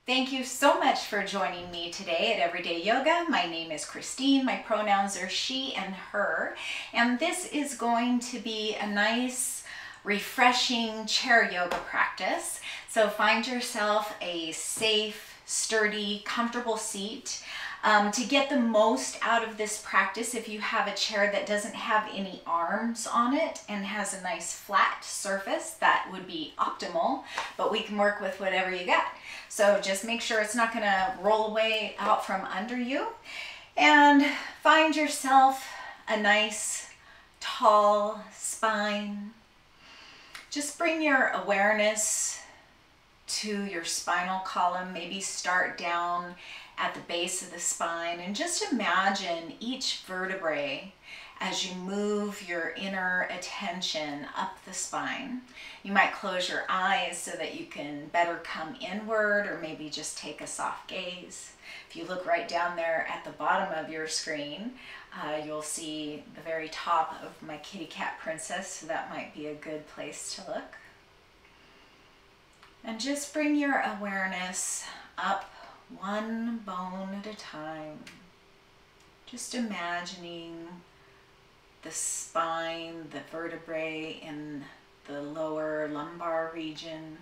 Thank you so much for joining me today at Everyday Yoga. My name is Christine. My pronouns are she and her. And this is going to be a nice, refreshing chair yoga practice. So find yourself a safe, sturdy, comfortable seat. To get the most out of this practice, if you have a chair that doesn't have any arms on it and has a nice flat surface, that would be optimal, but we can work with whatever you got. So just make sure it's not gonna roll away out from under you. And find yourself a nice, tall spine. Just bring your awareness to your spinal column. Maybe start down at the base of the spine and just imagine each vertebrae as you move your inner attention up the spine. You might close your eyes so that you can better come inward, or maybe just take a soft gaze. If you look right down there at the bottom of your screen, you'll see the very top of my kitty cat princess, so that might be a good place to look. And just bring your awareness up one bone at a time. Just imagining the spine, the vertebrae in the lower lumbar region,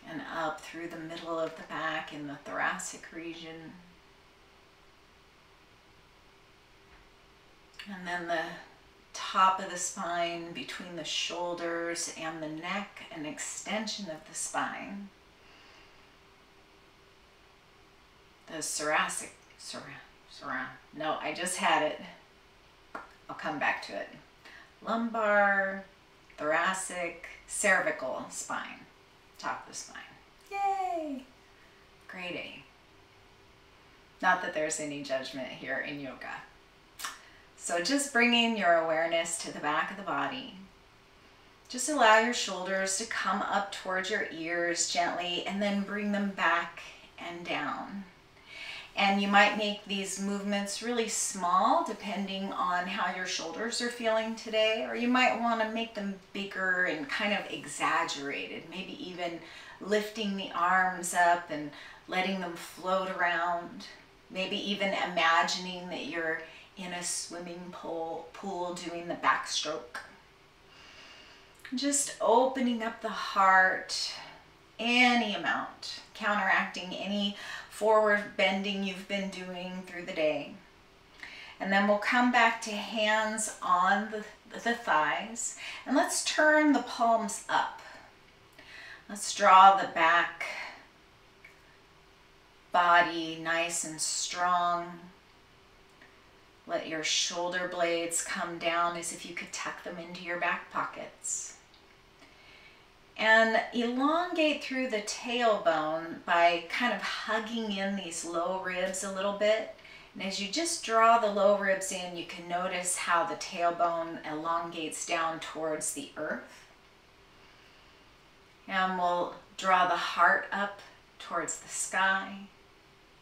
and up through the middle of the back in the thoracic region. And then the top of the spine between the shoulders and the neck, an extension of the spine. The no, I just had it. I'll come back to it. Lumbar, thoracic, cervical spine, top of the spine. Yay! Grade A. Not that there's any judgment here in yoga. So just bringing your awareness to the back of the body. Just allow your shoulders to come up towards your ears gently and then bring them back and down. And you might make these movements really small depending on how your shoulders are feeling today, or you might want to make them bigger and kind of exaggerated, maybe even lifting the arms up and letting them float around, maybe even imagining that you're in a swimming pool doing the backstroke. Just opening up the heart any amount, counteracting any forward bending you've been doing through the day. And then we'll come back to hands on the thighs, and let's turn the palms up. Let's draw the back body nice and strong. Let your shoulder blades come down as if you could tuck them into your back pockets. And elongate through the tailbone by kind of hugging in these low ribs a little bit. And as you just draw the low ribs in, you can notice how the tailbone elongates down towards the earth. And we'll draw the heart up towards the sky.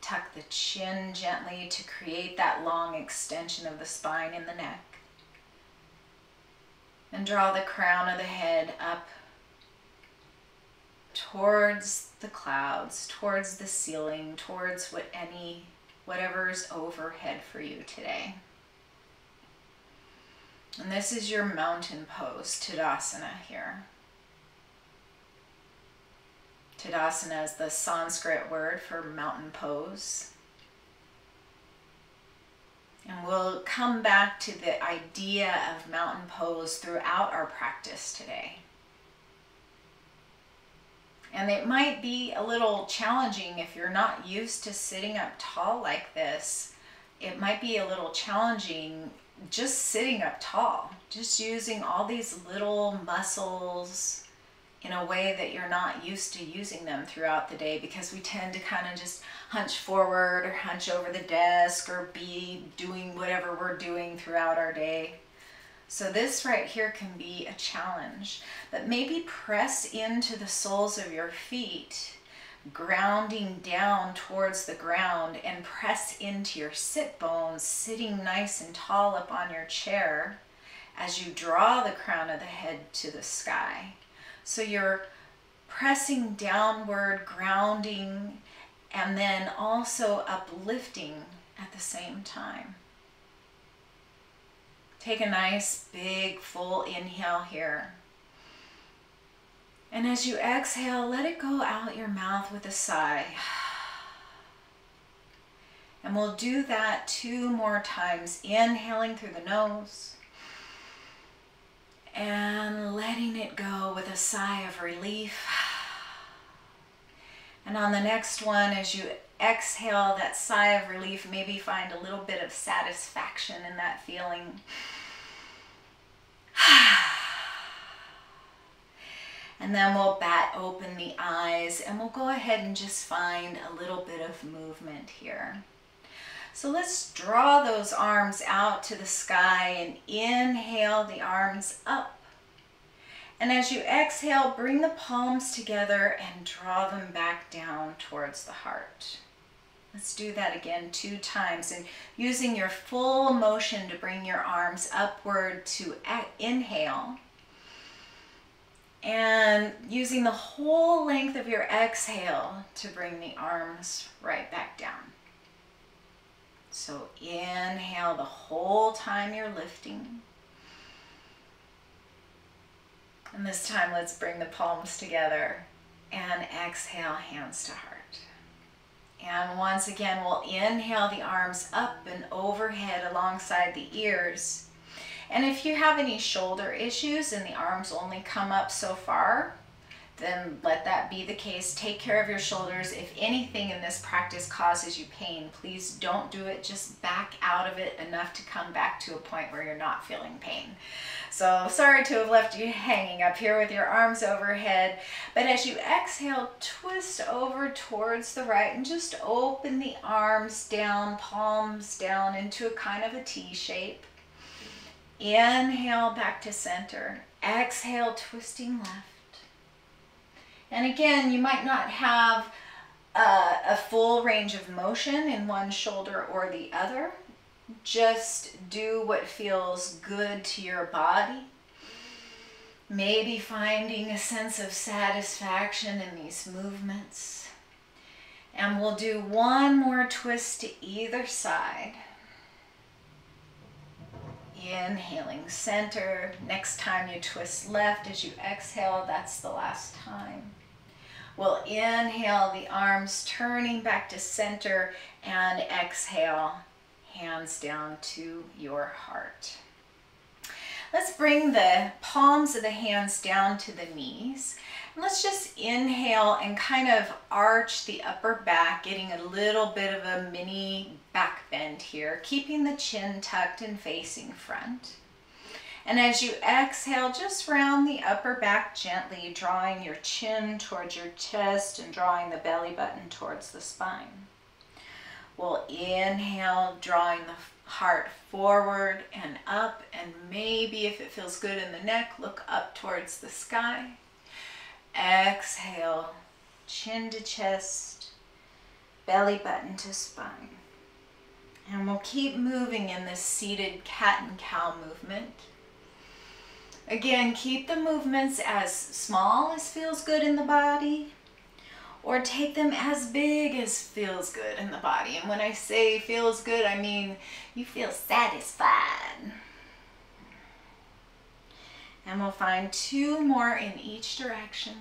Tuck the chin gently to create that long extension of the spine in the neck. And draw the crown of the head up towards the clouds, towards the ceiling, towards whatever's overhead for you today. And this is your mountain pose, Tadasana here. Tadasana is the Sanskrit word for mountain pose. And we'll come back to the idea of mountain pose throughout our practice today. And it might be a little challenging if you're not used to sitting up tall like this. It might be a little challenging just sitting up tall, just using all these little muscles in a way that you're not used to using them throughout the day, because we tend to kind of just hunch forward or hunch over the desk or be doing whatever we're doing throughout our day. So this right here can be a challenge, but maybe press into the soles of your feet, grounding down towards the ground, and press into your sit bones, sitting nice and tall up on your chair as you draw the crown of the head to the sky. So you're pressing downward, grounding, and then also uplifting at the same time. Take a nice big full inhale here. And as you exhale, let it go out your mouth with a sigh. And we'll do that 2 more times, inhaling through the nose and letting it go with a sigh of relief. And on the next one, as you exhale that sigh of relief, maybe find a little bit of satisfaction in that feeling. And then we'll bat open the eyes and we'll go ahead and just find a little bit of movement here. So let's draw those arms out to the sky and inhale the arms up. And as you exhale, bring the palms together and draw them back down towards the heart. Let's do that again 2 times, and using your full motion to bring your arms upward to inhale. And using the whole length of your exhale to bring the arms right back down. So inhale the whole time you're lifting. And this time let's bring the palms together and exhale, hands to heart. And once again, we'll inhale the arms up and overhead alongside the ears. And if you have any shoulder issues and the arms only come up so far, then let that be the case. Take care of your shoulders. If anything in this practice causes you pain, please don't do it. Just back out of it enough to come back to a point where you're not feeling pain. So sorry to have left you hanging up here with your arms overhead. But as you exhale, twist over towards the right and just open the arms down, palms down into a kind of a T shape. Inhale back to center. Exhale, twisting left. And again, you might not have a full range of motion in one shoulder or the other. Just do what feels good to your body. Maybe finding a sense of satisfaction in these movements. And we'll do 1 more twist to either side. Inhaling center. Next time you twist left as you exhale, that's the last time. We'll inhale the arms turning back to center and exhale, hands down to your heart. Let's bring the palms of the hands down to the knees. And let's just inhale and kind of arch the upper back, getting a little bit of a mini back bend here, keeping the chin tucked and facing front. And as you exhale, just round the upper back gently, drawing your chin towards your chest and drawing the belly button towards the spine. We'll inhale, drawing the heart forward and up, and maybe if it feels good in the neck, look up towards the sky. Exhale, chin to chest, belly button to spine. And we'll keep moving in this seated cat and cow movement. Again, keep the movements as small as feels good in the body, or take them as big as feels good in the body. And when I say feels good, I mean you feel satisfied. And we'll find 2 more in each direction.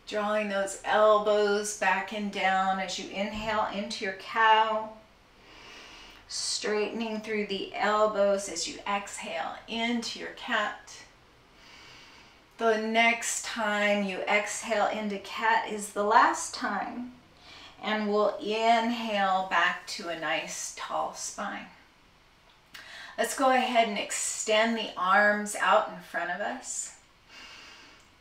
Drawing those elbows back and down as you inhale into your cow. Straightening through the elbows as you exhale into your cat. The next time you exhale into cat is the last time. And we'll inhale back to a nice tall spine. Let's go ahead and extend the arms out in front of us.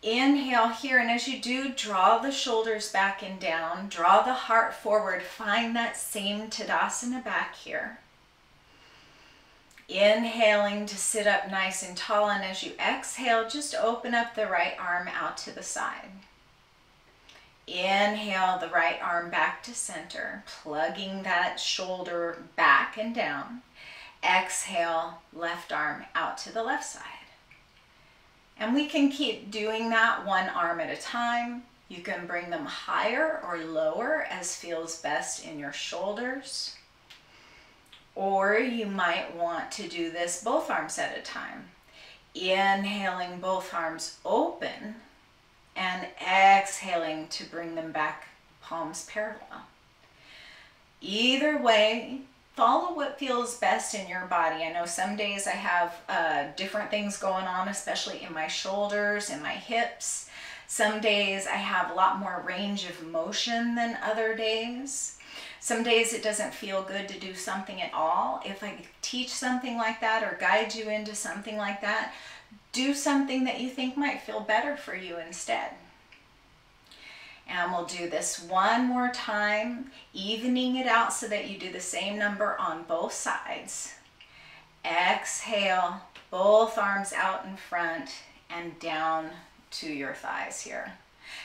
Inhale here, and as you do, draw the shoulders back and down, draw the heart forward, find that same Tadasana back here. Inhaling to sit up nice and tall, and as you exhale, just open up the right arm out to the side. Inhale the right arm back to center, plugging that shoulder back and down. Exhale, left arm out to the left side. And we can keep doing that one arm at a time. You can bring them higher or lower as feels best in your shoulders. Or you might want to do this both arms at a time. Inhaling both arms open and exhaling to bring them back, palms parallel. Either way, follow what feels best in your body. I know some days I have different things going on, especially in my shoulders and my hips. Some days I have a lot more range of motion than other days. Some days it doesn't feel good to do something at all. If I teach something like that or guide you into something like that, do something that you think might feel better for you instead. And we'll do this one more time, evening it out so that you do the same number on both sides. Exhale, both arms out in front and down to your thighs here.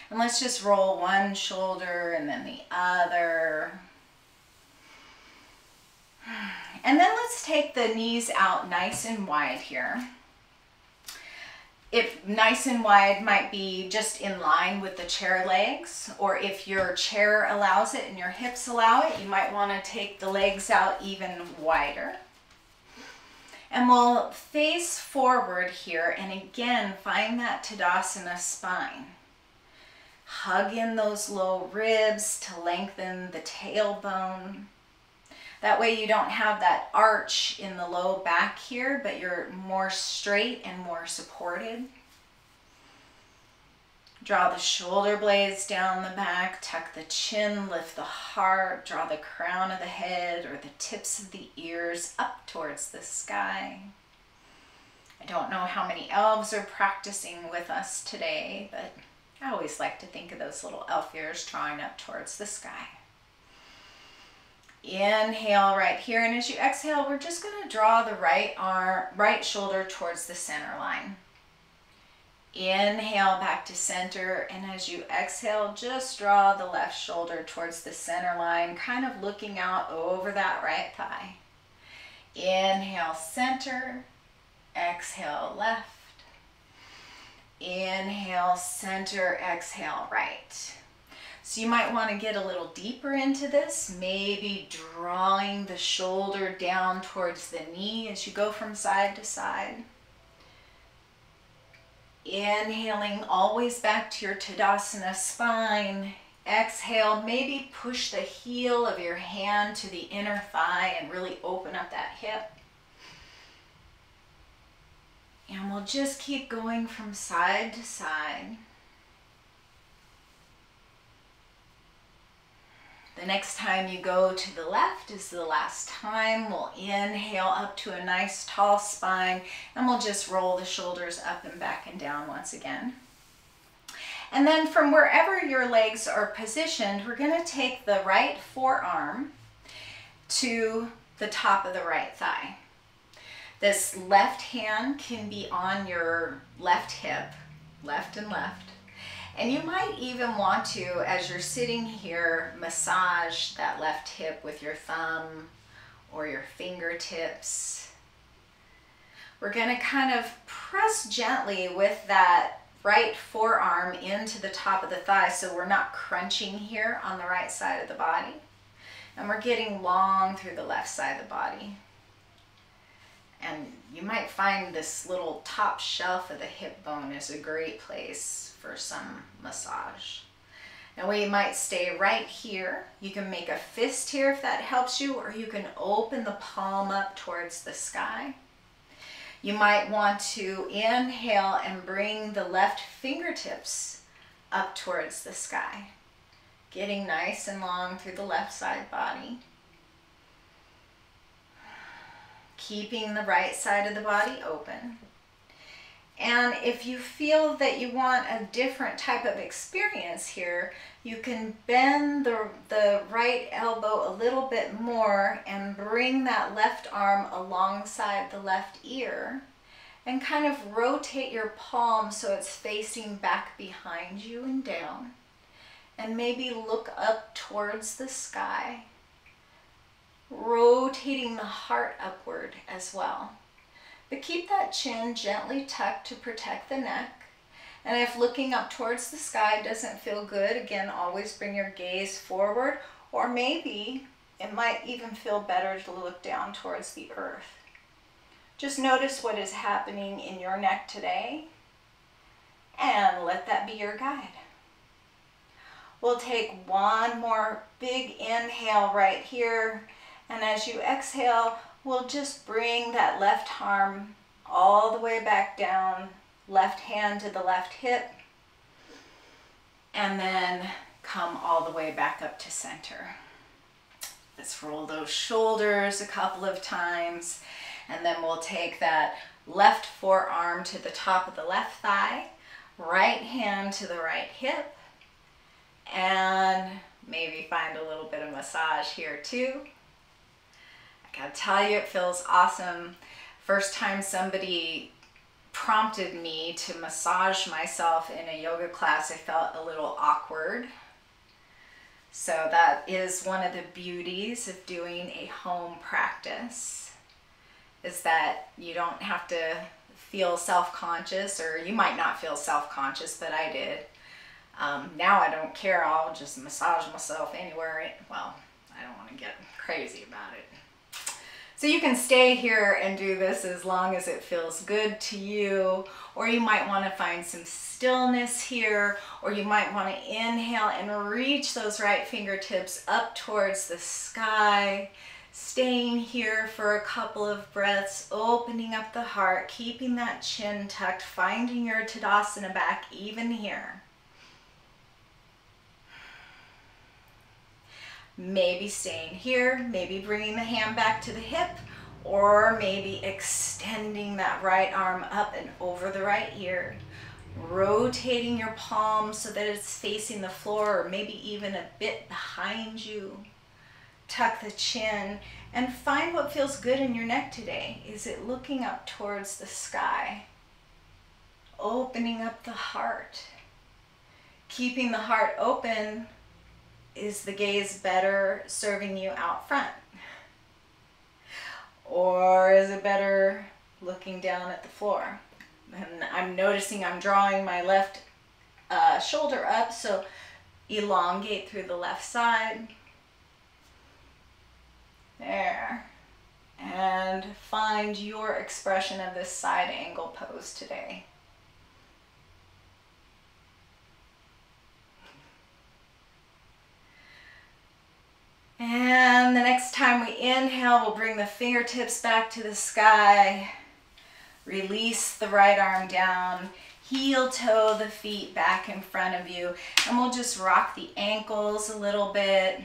And let's just roll one shoulder and then the other. And then let's take the knees out nice and wide here. If nice and wide might be just in line with the chair legs, or if your chair allows it and your hips allow it, you might want to take the legs out even wider. And we'll face forward here and again find that Tadasana spine. Hug in those low ribs to lengthen the tailbone. That way you don't have that arch in the low back here, but you're more straight and more supported. Draw the shoulder blades down the back, tuck the chin, lift the heart, draw the crown of the head or the tips of the ears up towards the sky. I don't know how many elves are practicing with us today, but I always like to think of those little elf ears drawing up towards the sky. Inhale right here, and as you exhale, we're just going to draw the right shoulder towards the center line. Inhale back to center, and as you exhale, just draw the left shoulder towards the center line, kind of looking out over that right thigh. Inhale center, exhale left. Inhale center, exhale right. So you might want to get a little deeper into this, maybe drawing the shoulder down towards the knee as you go from side to side. Inhaling always back to your Tadasana spine. Exhale, maybe push the heel of your hand to the inner thigh and really open up that hip. And we'll just keep going from side to side. The next time you go to the left is the last time. We'll inhale up to a nice tall spine, and we'll just roll the shoulders up and back and down once again. And then from wherever your legs are positioned, we're going to take the right forearm to the top of the right thigh. This left hand can be on your left hip, left and left. And you might even want to, as you're sitting here, massage that left hip with your thumb or your fingertips. We're going to kind of press gently with that right forearm into the top of the thigh so we're not crunching here on the right side of the body. And we're getting long through the left side of the body. And you might find this little top shelf of the hip bone is a great place for some massage. Now we might stay right here. You can make a fist here if that helps you, or you can open the palm up towards the sky. You might want to inhale and bring the left fingertips up towards the sky, getting nice and long through the left side body. Keeping the right side of the body open. And if you feel that you want a different type of experience here, you can bend the right elbow a little bit more and bring that left arm alongside the left ear and kind of rotate your palm so it's facing back behind you and down. And maybe look up towards the sky, rotating the heart upward as well. But keep that chin gently tucked to protect the neck. And if looking up towards the sky doesn't feel good, again, always bring your gaze forward, or maybe it might even feel better to look down towards the earth. Just notice what is happening in your neck today, and let that be your guide. We'll take one more big inhale right here, and as you exhale, we'll just bring that left arm all the way back down, left hand to the left hip, and then come all the way back up to center. Let's roll those shoulders a couple of times, and then we'll take that left forearm to the top of the left thigh, right hand to the right hip, and maybe find a little bit of massage here too. I gotta tell you, it feels awesome. First time somebody prompted me to massage myself in a yoga class, I felt a little awkward. So that is one of the beauties of doing a home practice, is that you don't have to feel self-conscious, or you might not feel self-conscious, but I did. Now I don't care, I'll just massage myself anywhere. Well, I don't want to get crazy about it. So you can stay here and do this as long as it feels good to you, or you might want to find some stillness here, or you might want to inhale and reach those right fingertips up towards the sky, staying here for a couple of breaths, opening up the heart, keeping that chin tucked, finding your Tadasana back even here. Maybe staying here, maybe bringing the hand back to the hip, or maybe extending that right arm up and over the right ear, rotating your palm so that it's facing the floor, or maybe even a bit behind you. Tuck the chin and find what feels good in your neck today. Is it looking up towards the sky? Opening up the heart. Keeping the heart open. Is the gaze better serving you out front? Or is it better looking down at the floor? And I'm noticing I'm drawing my left shoulder up, so elongate through the left side. There. And find your expression of this side angle pose today. And the next time we inhale, we'll bring the fingertips back to the sky. Release the right arm down. Heel toe the feet back in front of you. And we'll just rock the ankles a little bit.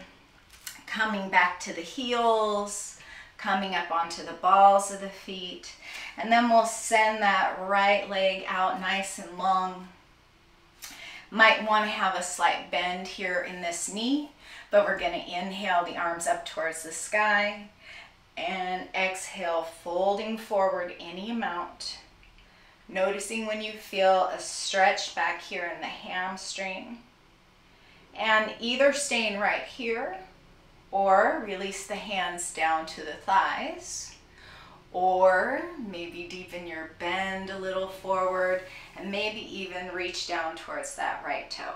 Coming back to the heels. Coming up onto the balls of the feet. And then we'll send that right leg out nice and long. Might want to have a slight bend here in this knee. But we're going to inhale the arms up towards the sky and exhale, folding forward any amount. Noticing when you feel a stretch back here in the hamstring. And either staying right here or release the hands down to the thighs. Or maybe deepen your bend a little forward and maybe even reach down towards that right toe.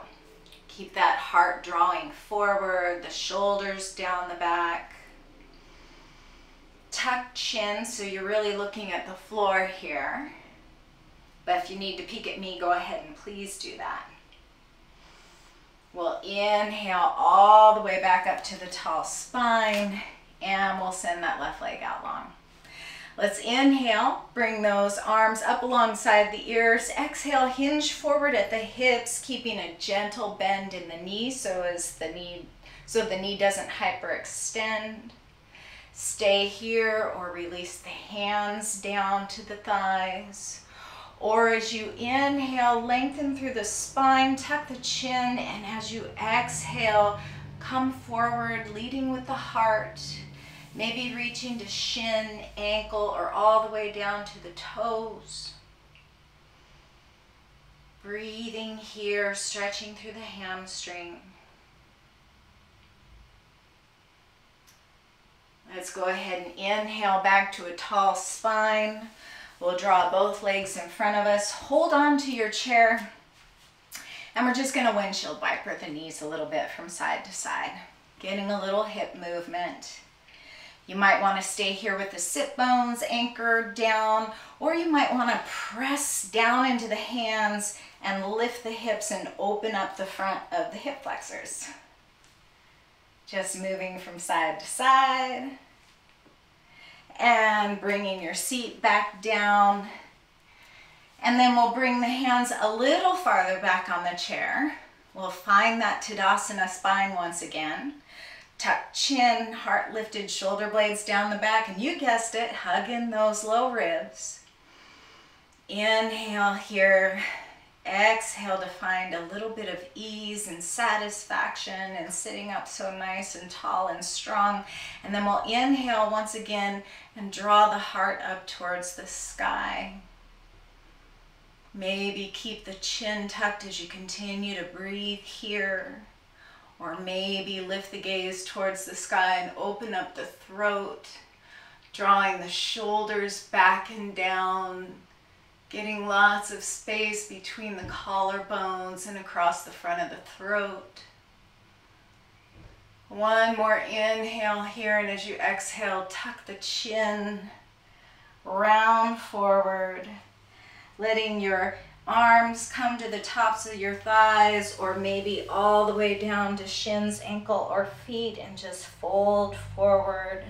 Keep that heart drawing forward, the shoulders down the back. Tuck chin so you're really looking at the floor here. But if you need to peek at me, go ahead and please do that. We'll inhale all the way back up to the tall spine, and we'll send that left leg out long. Let's inhale, bring those arms up alongside the ears. Exhale, hinge forward at the hips, keeping a gentle bend in the knee so the knee doesn't hyperextend. Stay here or release the hands down to the thighs. Or as you inhale, lengthen through the spine, tuck the chin, and as you exhale, come forward, leading with the heart. Maybe reaching to shin, ankle, or all the way down to the toes. Breathing here, stretching through the hamstring. Let's go ahead and inhale back to a tall spine. We'll draw both legs in front of us. Hold on to your chair. And we're just going to windshield wiper the knees a little bit from side to side. Getting a little hip movement. You might want to stay here with the sit bones anchored down, or you might want to press down into the hands and lift the hips and open up the front of the hip flexors. Just moving from side to side. And bringing your seat back down. And then we'll bring the hands a little farther back on the chair. We'll find that Tadasana spine once again. Tuck chin, heart lifted, shoulder blades down the back, and you guessed it, hugging those low ribs. Inhale here, exhale to find a little bit of ease and satisfaction and sitting up so nice and tall and strong. And then we'll inhale once again and draw the heart up towards the sky. Maybe keep the chin tucked as you continue to breathe here. Or maybe lift the gaze towards the sky and open up the throat, drawing the shoulders back and down, getting lots of space between the collarbones and across the front of the throat. One more inhale here, and as you exhale, tuck the chin, round forward, letting your arms come to the tops of your thighs, or maybe all the way down to shins, ankle, or feet, and just fold forward,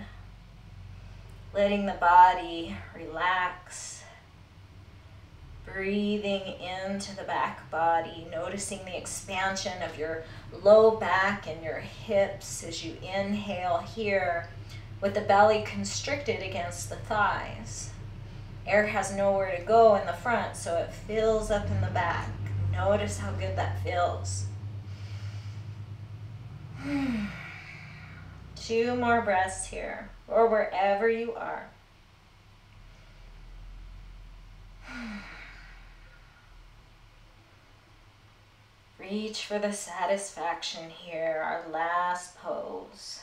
letting the body relax, breathing into the back body, noticing the expansion of your low back and your hips as you inhale here, with the belly constricted against the thighs. Air has nowhere to go in the front, so it fills up in the back. Notice how good that feels. 2 more breaths here, or wherever you are. Reach for the satisfaction here, our last pose.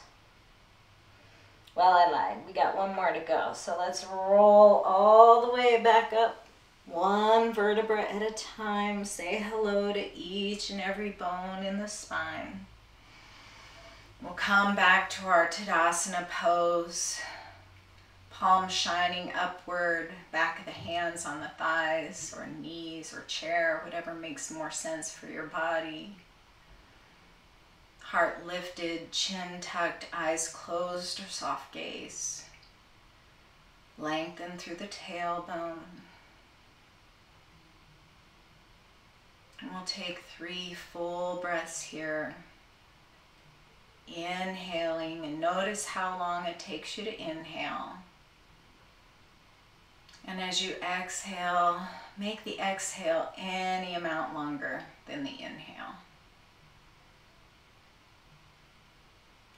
Well, I lied. We got 1 more to go. So let's roll all the way back up, 1 vertebra at a time. Say hello to each and every bone in the spine. We'll come back to our Tadasana pose. Palms shining upward, back of the hands on the thighs or knees or chair, whatever makes more sense for your body. Heart lifted, chin tucked, eyes closed or soft gaze. Lengthen through the tailbone. And we'll take 3 full breaths here. Inhaling, and notice how long it takes you to inhale. And as you exhale, make the exhale any amount longer than the inhale.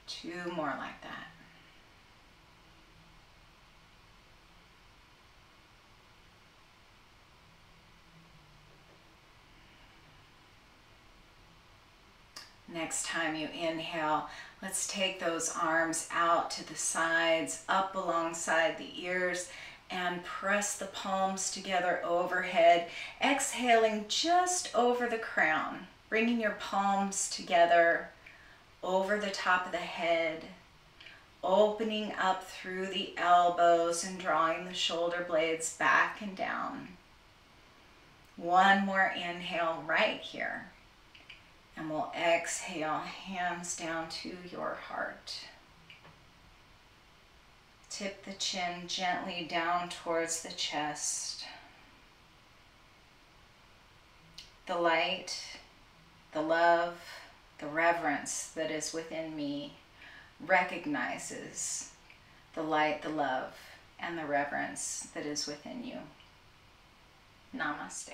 2 more like that. Next time you inhale, let's take those arms out to the sides, up alongside the ears, and press the palms together overhead, exhaling just over the crown, bringing your palms together over the top of the head, opening up through the elbows and drawing the shoulder blades back and down. 1 more inhale right here. And we'll exhale, hands down to your heart. Tip the chin gently down towards the chest. The light, the love, the reverence that is within me recognizes the light, the love, and the reverence that is within you. Namaste.